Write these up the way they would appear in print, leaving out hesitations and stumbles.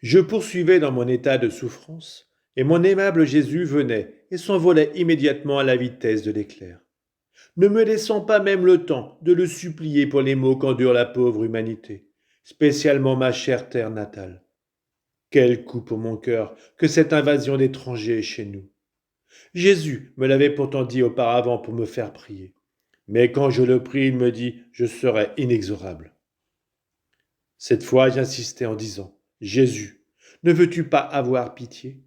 Je poursuivais dans mon état de souffrance, et mon aimable Jésus venait et s'envolait immédiatement à la vitesse de l'éclair, ne me laissant pas même le temps de le supplier pour les maux qu'endure la pauvre humanité, spécialement ma chère terre natale. Quel coup pour mon cœur que cette invasion d'étrangers chez nous. Jésus me l'avait pourtant dit auparavant pour me faire prier. Mais quand je le prie, il me dit, je serai inexorable. Cette fois, j'insistais en disant, Jésus, ne veux-tu pas avoir pitié?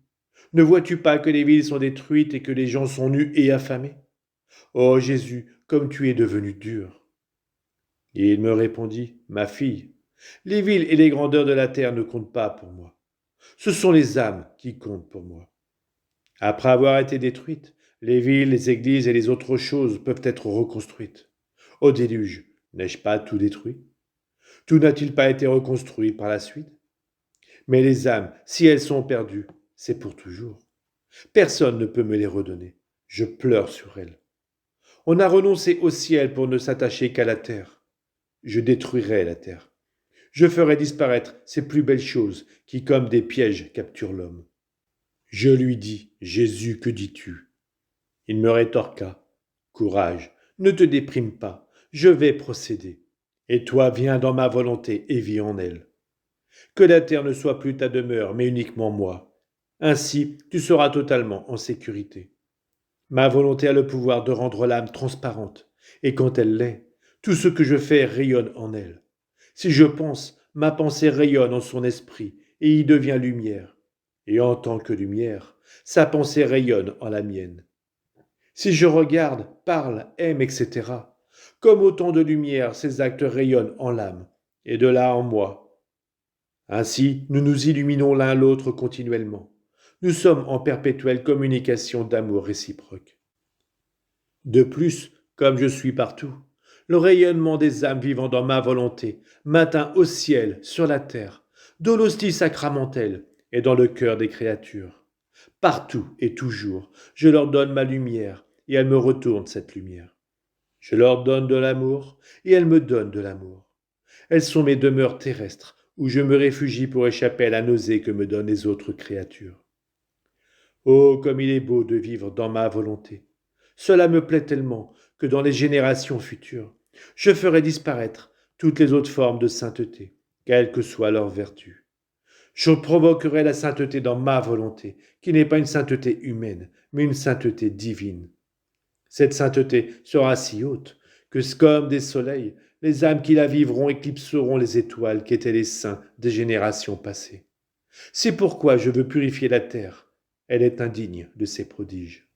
Ne vois-tu pas que les villes sont détruites et que les gens sont nus et affamés? Oh Jésus, comme tu es devenu dur. Et il me répondit, ma fille, les villes et les grandeurs de la terre ne comptent pas pour moi. Ce sont les âmes qui comptent pour moi. Après avoir été détruites, les villes, les églises et les autres choses peuvent être reconstruites. Au déluge, n'ai-je pas tout détruit? Tout n'a-t-il pas été reconstruit par la suite? Mais les âmes, si elles sont perdues, c'est pour toujours. Personne ne peut me les redonner. Je pleure sur elles. On a renoncé au ciel pour ne s'attacher qu'à la terre. Je détruirai la terre. Je ferai disparaître ces plus belles choses qui, comme des pièges, capturent l'homme. Je lui dis, Jésus, que dis-tu? Il me rétorqua, courage, ne te déprime pas, je vais procéder. Et toi, viens dans ma volonté et vis en elle. Que la terre ne soit plus ta demeure, mais uniquement moi. Ainsi, tu seras totalement en sécurité. Ma volonté a le pouvoir de rendre l'âme transparente, et quand elle l'est, tout ce que je fais rayonne en elle. Si je pense, ma pensée rayonne en son esprit, et y devient lumière. Et en tant que lumière, sa pensée rayonne en la mienne. Si je regarde, parle, aime, etc., comme autant de lumière, ces actes rayonnent en l'âme, et de là en moi. Ainsi, nous nous illuminons l'un l'autre continuellement. Nous sommes en perpétuelle communication d'amour réciproque. De plus, comme je suis partout, le rayonnement des âmes vivant dans ma volonté m'atteint au ciel, sur la terre, dans l'hostie sacramentelle et dans le cœur des créatures. Partout et toujours, je leur donne ma lumière et elles me retournent cette lumière. Je leur donne de l'amour et elles me donnent de l'amour. Elles sont mes demeures terrestres où je me réfugie pour échapper à la nausée que me donnent les autres créatures. Oh, comme il est beau de vivre dans ma volonté. Cela me plaît tellement que dans les générations futures, je ferai disparaître toutes les autres formes de sainteté, quelle que soit leur vertu. Je provoquerai la sainteté dans ma volonté, qui n'est pas une sainteté humaine, mais une sainteté divine. Cette sainteté sera si haute que, comme des soleils, les âmes qui la vivront éclipseront les étoiles qui étaient les saints des générations passées. C'est pourquoi je veux purifier la terre. Elle est indigne de ses prodiges.